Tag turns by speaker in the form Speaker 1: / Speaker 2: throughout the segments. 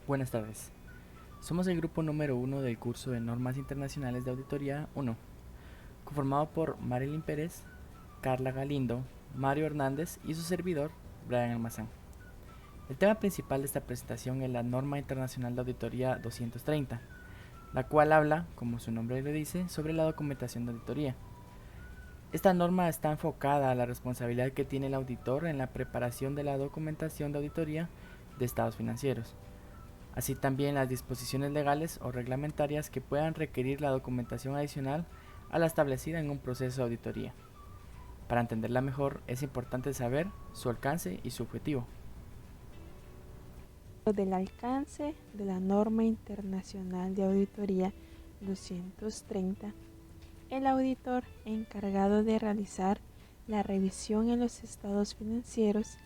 Speaker 1: Buenas tardes. Somos el grupo número 1 del curso de Normas Internacionales de Auditoría 1, conformado por Marilyn Pérez, Carla Galindo, Mario Hernández y su servidor, Brian Almazán. El tema principal de esta presentación es la Norma Internacional de Auditoría 230, la cual habla, como su nombre le dice, sobre la documentación de auditoría. Esta norma está enfocada a la responsabilidad que tiene el auditor en la preparación de la documentación de auditoría de estados financieros, así también las disposiciones legales o reglamentarias que puedan requerir la documentación adicional a la establecida en un proceso de auditoría. Para entenderla mejor, es importante saber su alcance y su objetivo.
Speaker 2: Del alcance de la norma internacional de auditoría 230, el auditor encargado de realizar la revisión en los estados financieros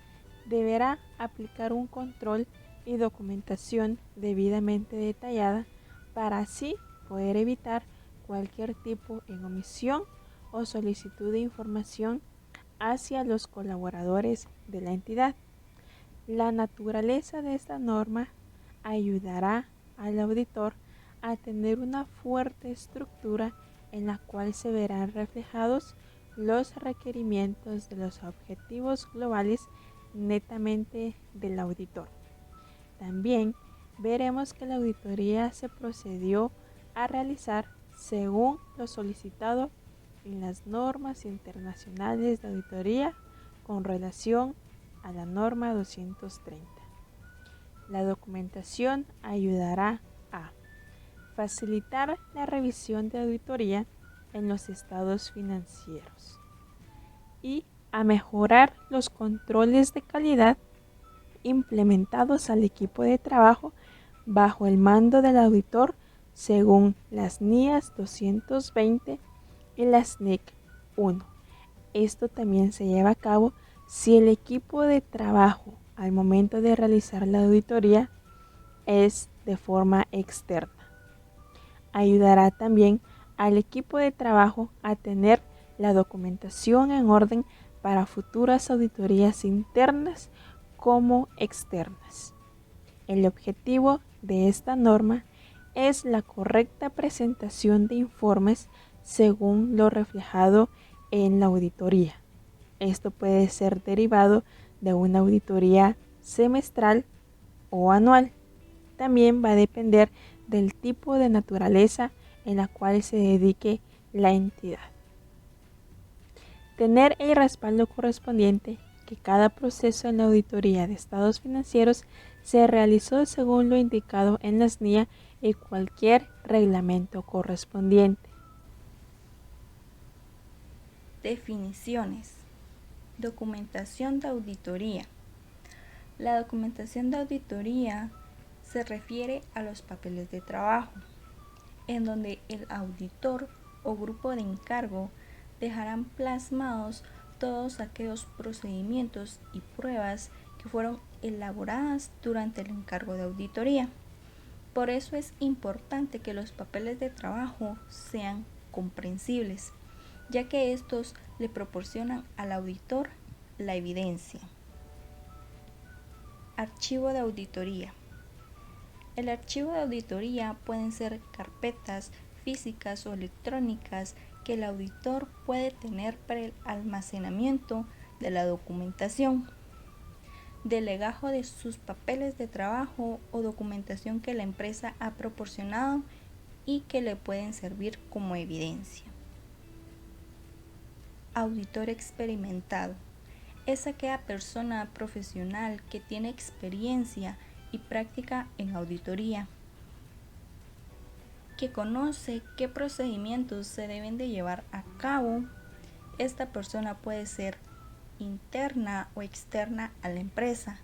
Speaker 2: deberá aplicar un control y documentación debidamente detallada para así poder evitar cualquier tipo de omisión o solicitud de información hacia los colaboradores de la entidad. La naturaleza de esta norma ayudará al auditor a tener una fuerte estructura en la cual se verán reflejados los requerimientos de los objetivos globales netamente del auditor. También veremos que la auditoría se procedió a realizar según lo solicitado en las normas internacionales de auditoría con relación a la norma 230. La documentación ayudará a facilitar la revisión de auditoría en los estados financieros y a mejorar los controles de calidad implementados al equipo de trabajo bajo el mando del auditor según las NIAS 220 y las NIC 1. Esto también se lleva a cabo si el equipo de trabajo al momento de realizar la auditoría es de forma externa. Ayudará también al equipo de trabajo a tener la documentación en orden para futuras auditorías internas como externas. El objetivo de esta norma es la correcta presentación de informes según lo reflejado en la auditoría. Esto puede ser derivado de una auditoría semestral o anual. También va a depender del tipo de naturaleza en la cual se dedique la entidad. Tener el respaldo correspondiente que cada proceso en la auditoría de estados financieros se realizó según lo indicado en la SNIA y cualquier reglamento correspondiente.
Speaker 3: Definiciones. Documentación de auditoría. La documentación de auditoría se refiere a los papeles de trabajo, en donde el auditor o grupo de encargo dejarán plasmados todos aquellos procedimientos y pruebas que fueron elaboradas durante el encargo de auditoría. Por eso es importante que los papeles de trabajo sean comprensibles, ya que estos le proporcionan al auditor la evidencia. Archivo de auditoría. El archivo de auditoría pueden ser carpetas físicas o electrónicas que el auditor puede tener para el almacenamiento de la documentación, del legajo de sus papeles de trabajo o documentación que la empresa ha proporcionado y que le pueden servir como evidencia. Auditor experimentado. Es aquella persona profesional que tiene experiencia y práctica en auditoría, que conoce qué procedimientos se deben de llevar a cabo. Esta persona puede ser interna o externa a la empresa.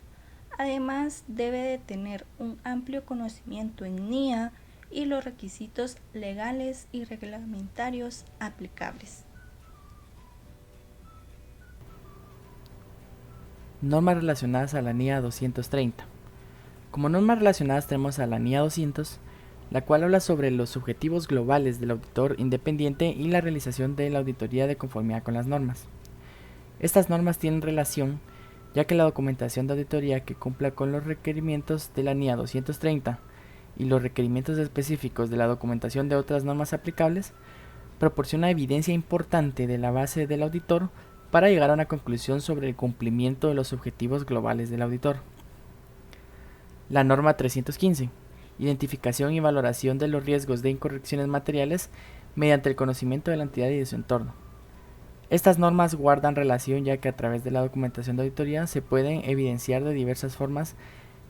Speaker 3: Además, debe de tener un amplio conocimiento en NIA y los requisitos legales y reglamentarios aplicables.
Speaker 1: Normas relacionadas a la NIA 230. Como normas relacionadas tenemos a la NIA 200, la cual habla sobre los objetivos globales del auditor independiente y la realización de la auditoría de conformidad con las normas. Estas normas tienen relación ya que la documentación de auditoría que cumpla con los requerimientos de la NIA 230 y los requerimientos específicos de la documentación de otras normas aplicables proporciona evidencia importante de la base del auditor para llegar a una conclusión sobre el cumplimiento de los objetivos globales del auditor. La norma 315. Identificación y valoración de los riesgos de incorrecciones materiales mediante el conocimiento de la entidad y de su entorno. Estas normas guardan relación ya que a través de la documentación de auditoría se pueden evidenciar de diversas formas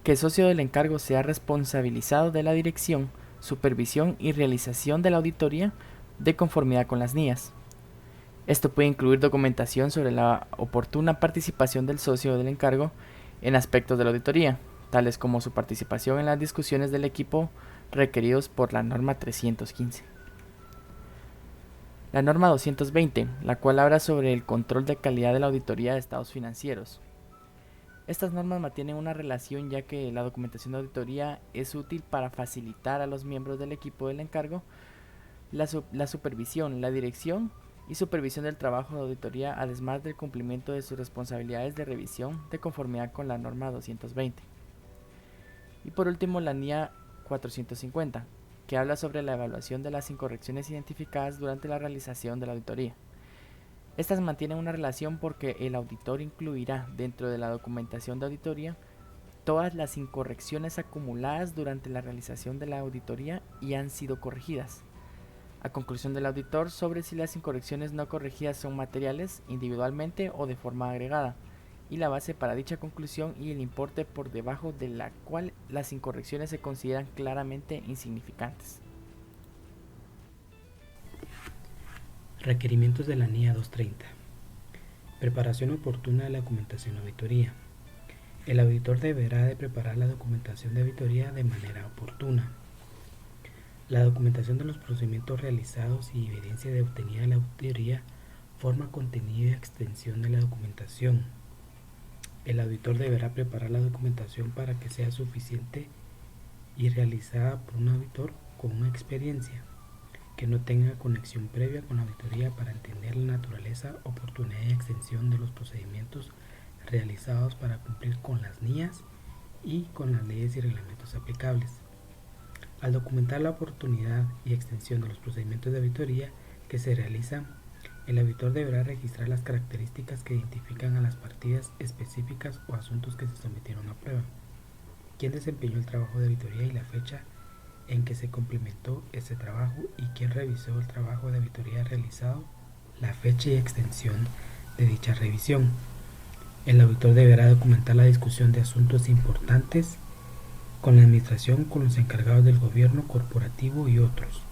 Speaker 1: que el socio del encargo sea responsabilizado de la dirección, supervisión y realización de la auditoría de conformidad con las NIAs. Esto puede incluir documentación sobre la oportuna participación del socio del encargo en aspectos de la auditoría, tales como su participación en las discusiones del equipo requeridos por la norma 315. La norma 220, la cual habla sobre el control de calidad de la auditoría de estados financieros. Estas normas mantienen una relación ya que la documentación de auditoría es útil para facilitar a los miembros del equipo del encargo la supervisión, la dirección y supervisión del trabajo de auditoría, además del cumplimiento de sus responsabilidades de revisión de conformidad con la norma 220. Y por último, la NIA 450, que habla sobre la evaluación de las incorrecciones identificadas durante la realización de la auditoría. Estas mantienen una relación porque el auditor incluirá dentro de la documentación de auditoría todas las incorrecciones acumuladas durante la realización de la auditoría y han sido corregidas. A conclusión del auditor sobre si las incorrecciones no corregidas son materiales individualmente o de forma agregada, y la base para dicha conclusión y el importe por debajo de la cual las incorrecciones se consideran claramente insignificantes.
Speaker 4: Requerimientos de la NIA 230. Preparación oportuna de la documentación de auditoría. El auditor deberá de preparar la documentación de auditoría de manera oportuna. La documentación de los procedimientos realizados y evidencia de obtenida de la auditoría forma contenido y extensión de la documentación. El auditor deberá preparar la documentación para que sea suficiente y realizada por un auditor con una experiencia que no tenga conexión previa con la auditoría para entender la naturaleza, oportunidad y extensión de los procedimientos realizados para cumplir con las NIAs y con las leyes y reglamentos aplicables. Al documentar la oportunidad y extensión de los procedimientos de auditoría que se realizan, el auditor deberá registrar las características que identifican a las partidas específicas o asuntos que se sometieron a prueba, quién desempeñó el trabajo de auditoría y la fecha en que se complementó ese trabajo y quién revisó el trabajo de auditoría realizado, la fecha y extensión de dicha revisión. El auditor deberá documentar la discusión de asuntos importantes con la administración, con los encargados del gobierno corporativo y otros,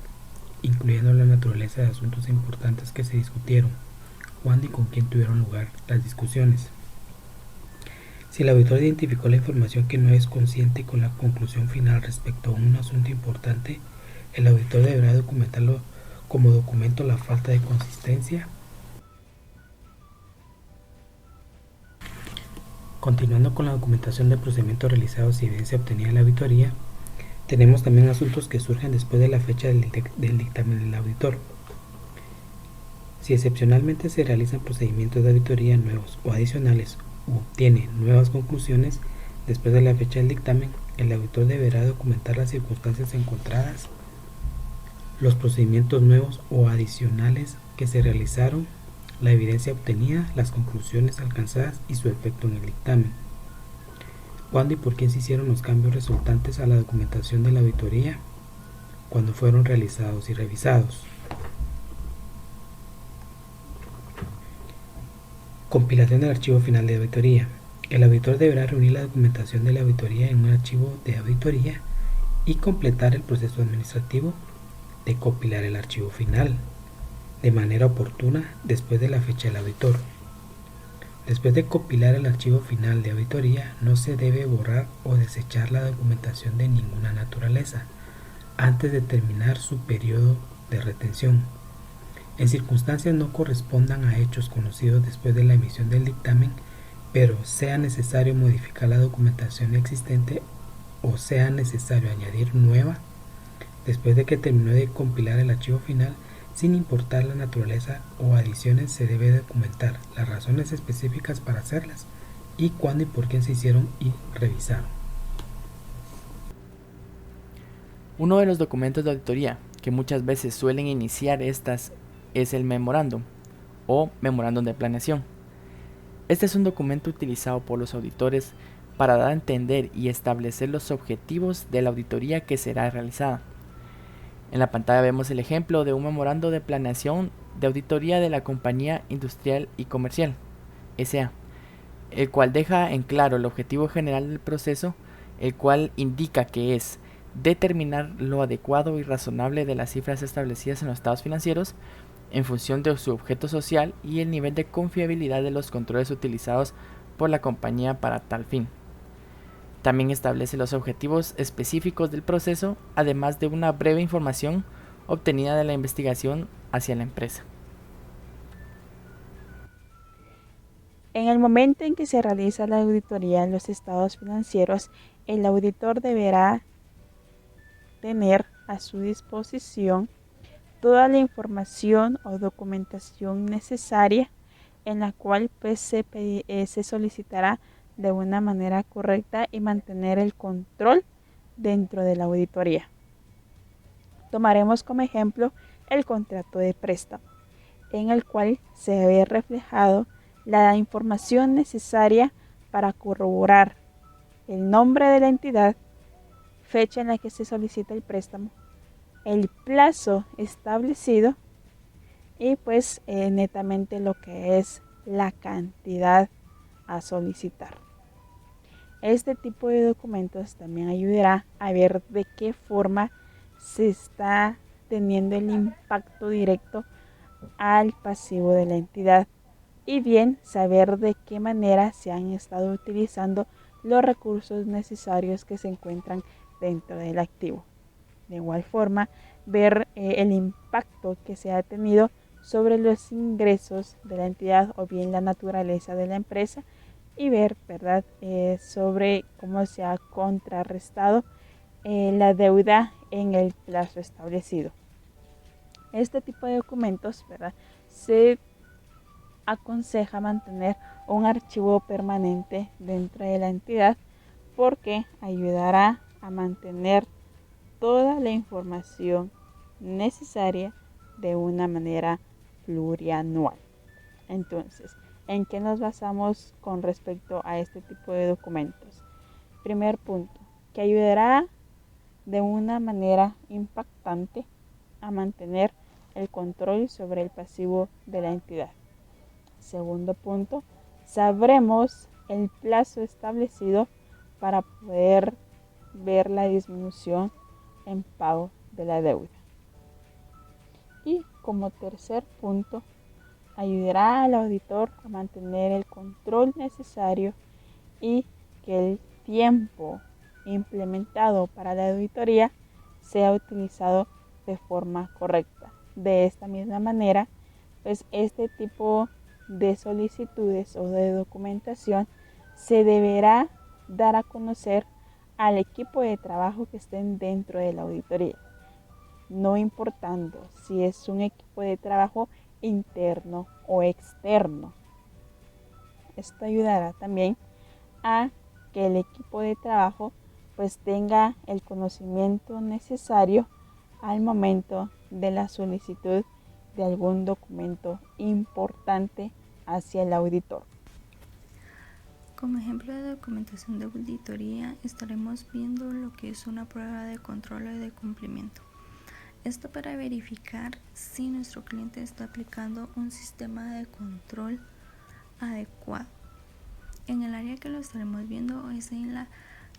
Speaker 4: incluyendo la naturaleza de asuntos importantes que se discutieron, cuándo y con quién tuvieron lugar las discusiones. Si el auditor identificó la información que no es consciente con la conclusión final respecto a un asunto importante, el auditor deberá documentarlo como documento la falta de consistencia. Continuando con la documentación de procedimientos realizados y evidencia obtenida en la auditoría, tenemos también asuntos que surgen después de la fecha del dictamen del auditor. Si excepcionalmente se realizan procedimientos de auditoría nuevos o adicionales o obtiene nuevas conclusiones después de la fecha del dictamen, el auditor deberá documentar las circunstancias encontradas, los procedimientos nuevos o adicionales que se realizaron, la evidencia obtenida, las conclusiones alcanzadas y su efecto en el dictamen. ¿Cuándo y por quién se hicieron los cambios resultantes a la documentación de la auditoría? ¿Cuándo fueron realizados y revisados? Compilación del archivo final de auditoría. El auditor deberá reunir la documentación de la auditoría en un archivo de auditoría y completar el proceso administrativo de compilar el archivo final de manera oportuna después de la fecha del auditor. Después de compilar el archivo final de auditoría, no se debe borrar o desechar la documentación de ninguna naturaleza antes de terminar su periodo de retención. En circunstancias no correspondan a hechos conocidos después de la emisión del dictamen, pero sea necesario modificar la documentación existente o sea necesario añadir nueva, después de que terminó de compilar el archivo final, sin importar la naturaleza o adiciones, se debe documentar las razones específicas para hacerlas y cuándo y por qué se hicieron y revisaron.
Speaker 1: Uno de los documentos de auditoría que muchas veces suelen iniciar estas es el memorándum o memorándum de planeación. Este es un documento utilizado por los auditores para dar a entender y establecer los objetivos de la auditoría que será realizada. En la pantalla vemos el ejemplo de un memorando de planeación de auditoría de la compañía industrial y comercial, S.A., el cual deja en claro el objetivo general del proceso, el cual indica que es determinar lo adecuado y razonable de las cifras establecidas en los estados financieros en función de su objeto social y el nivel de confiabilidad de los controles utilizados por la compañía para tal fin. También establece los objetivos específicos del proceso, además de una breve información obtenida de la investigación hacia la empresa.
Speaker 2: En el momento en que se realiza la auditoría en los estados financieros, el auditor deberá tener a su disposición toda la información o documentación necesaria en la cual pues, se solicitará de una manera correcta y mantener el control dentro de la auditoría. Tomaremos como ejemplo el contrato de préstamo, en el cual se ve reflejado la información necesaria para corroborar el nombre de la entidad, fecha en la que se solicita el préstamo, el plazo establecido y pues netamente lo que es la cantidad a solicitar. Este tipo de documentos también ayudará a ver de qué forma se está teniendo el impacto directo al pasivo de la entidad y bien saber de qué manera se han estado utilizando los recursos necesarios que se encuentran dentro del activo. De igual forma, ver el impacto que se ha tenido sobre los ingresos de la entidad o bien la naturaleza de la empresa y ver, ¿verdad?, sobre cómo se ha contrarrestado la deuda en el plazo establecido. Este tipo de documentos, ¿verdad?, se aconseja mantener un archivo permanente dentro de la entidad porque ayudará a mantener toda la información necesaria de una manera plurianual. Entonces, ¿en qué nos basamos con respecto a este tipo de documentos? Primer punto, que ayudará de una manera impactante a mantener el control sobre el pasivo de la entidad. Segundo punto, sabremos el plazo establecido para poder ver la disminución en pago de la deuda. Y como tercer punto, ayudará al auditor a mantener el control necesario y que el tiempo implementado para la auditoría sea utilizado de forma correcta. De esta misma manera, pues este tipo de solicitudes o de documentación se deberá dar a conocer al equipo de trabajo que estén dentro de la auditoría, no importando si es un equipo de trabajo interno o externo. Esto ayudará también a que el equipo de trabajo pues tenga el conocimiento necesario al momento de la solicitud de algún documento importante hacia el auditor.
Speaker 3: Como ejemplo de documentación de auditoría estaremos viendo lo que es una prueba de control o de cumplimiento. Esto para verificar si nuestro cliente está aplicando un sistema de control adecuado. En el área que lo estaremos viendo es en la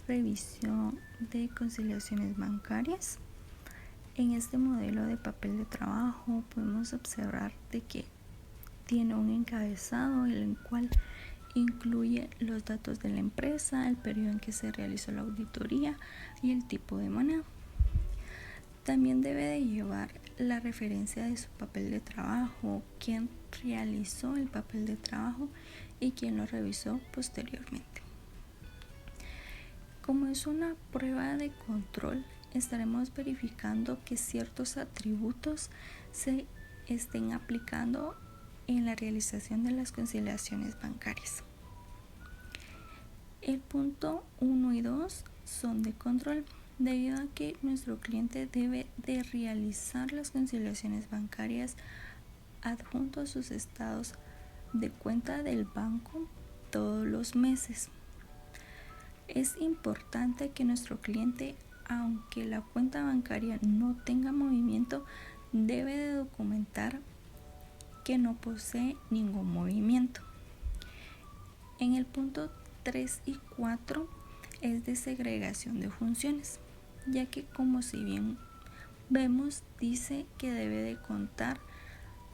Speaker 3: revisión de conciliaciones bancarias. En este modelo de papel de trabajo podemos observar de que tiene un encabezado en el cual incluye los datos de la empresa, el periodo en que se realizó la auditoría y el tipo de moneda. También debe de llevar la referencia de su papel de trabajo, quién realizó el papel de trabajo y quién lo revisó posteriormente. Como es una prueba de control, estaremos verificando que ciertos atributos se estén aplicando en la realización de las conciliaciones bancarias. El punto 1 y 2 son de control, debido a que nuestro cliente debe de realizar las conciliaciones bancarias adjunto a sus estados de cuenta del banco todos los meses. Es importante que nuestro cliente, aunque la cuenta bancaria no tenga movimiento, debe de documentar que no posee ningún movimiento. En el punto 3 y 4 es de segregación de funciones, ya que como si bien vemos, dice que debe de contar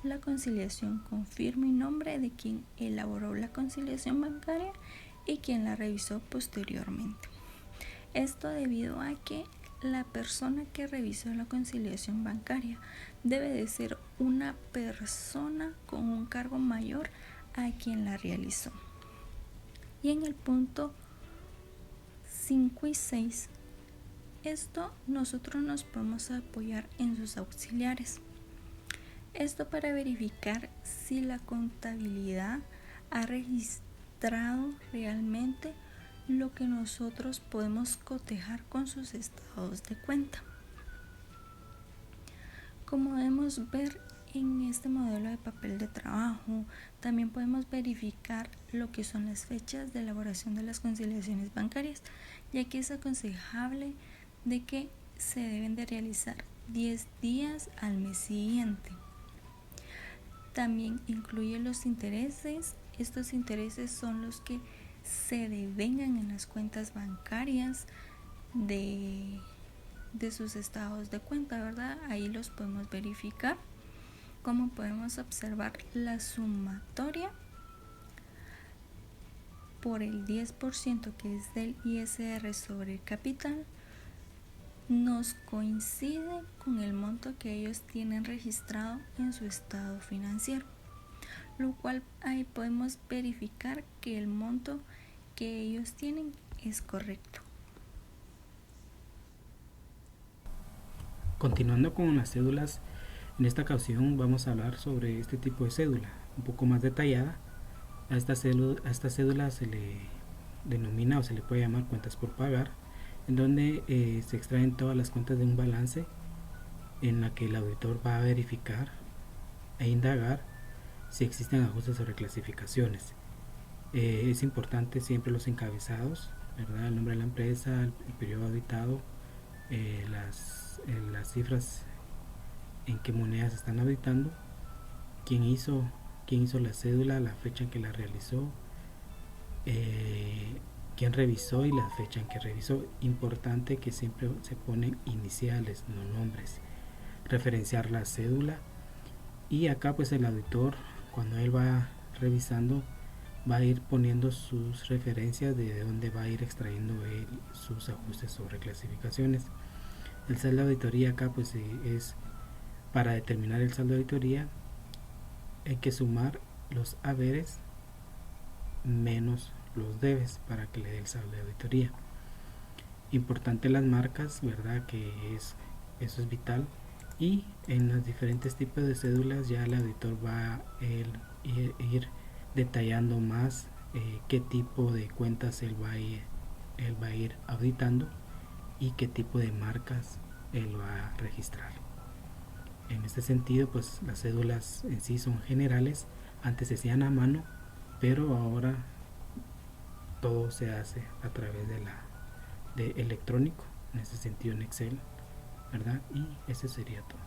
Speaker 3: la conciliación con firma y nombre de quien elaboró la conciliación bancaria y quien la revisó posteriormente. Esto debido a que la persona que revisó la conciliación bancaria debe de ser una persona con un cargo mayor a quien la realizó. Y en el punto 5 y 6, esto nosotros nos podemos apoyar en sus auxiliares. Esto para verificar si la contabilidad ha registrado realmente lo que nosotros podemos cotejar con sus estados de cuenta. Como podemos ver en este modelo de papel de trabajo, también podemos verificar lo que son las fechas de elaboración de las conciliaciones bancarias, ya que es aconsejable de que se deben de realizar 10 días al mes siguiente. También incluye los intereses. Estos intereses son los que se devengan en las cuentas bancarias de sus estados de cuenta, ¿verdad? Ahí los podemos verificar. Como podemos observar, la sumatoria por el 10% que es del ISR sobre el capital nos coincide con el monto que ellos tienen registrado en su estado financiero, lo cual ahí podemos verificar que el monto que ellos tienen es correcto.
Speaker 4: Continuando con las cédulas, en esta ocasión vamos a hablar sobre este tipo de cédula un poco más detallada. A esta cédula se le denomina o se le puede llamar cuentas por pagar, en donde se extraen todas las cuentas de un balance en la que el auditor va a verificar e indagar si existen ajustes o reclasificaciones. Es importante siempre los encabezados, ¿verdad? El nombre de la empresa, el periodo auditado, las cifras en qué monedas están auditando, quién hizo la cédula, la fecha en que la realizó, quién revisó y la fecha en que revisó. Importante que siempre se ponen iniciales, no nombres. Referenciar la cédula, y acá pues el auditor, cuando él va revisando, va a ir poniendo sus referencias de dónde va a ir extrayendo él sus ajustes o reclasificaciones. El saldo de auditoría acá pues es para determinar el saldo de auditoría hay que sumar los haberes menos los debes para que le dé el saldo de auditoría. Importante las marcas, ¿verdad? Que eso es vital. Y en los diferentes tipos de cédulas ya el auditor va a ir detallando más qué tipo de cuentas él va a ir auditando y qué tipo de marcas él va a registrar. En este sentido, pues las cédulas en sí son generales. Antes se hacían a mano, pero ahora todo se hace a través de electrónico, en ese sentido en Excel, ¿verdad? Y ese sería todo.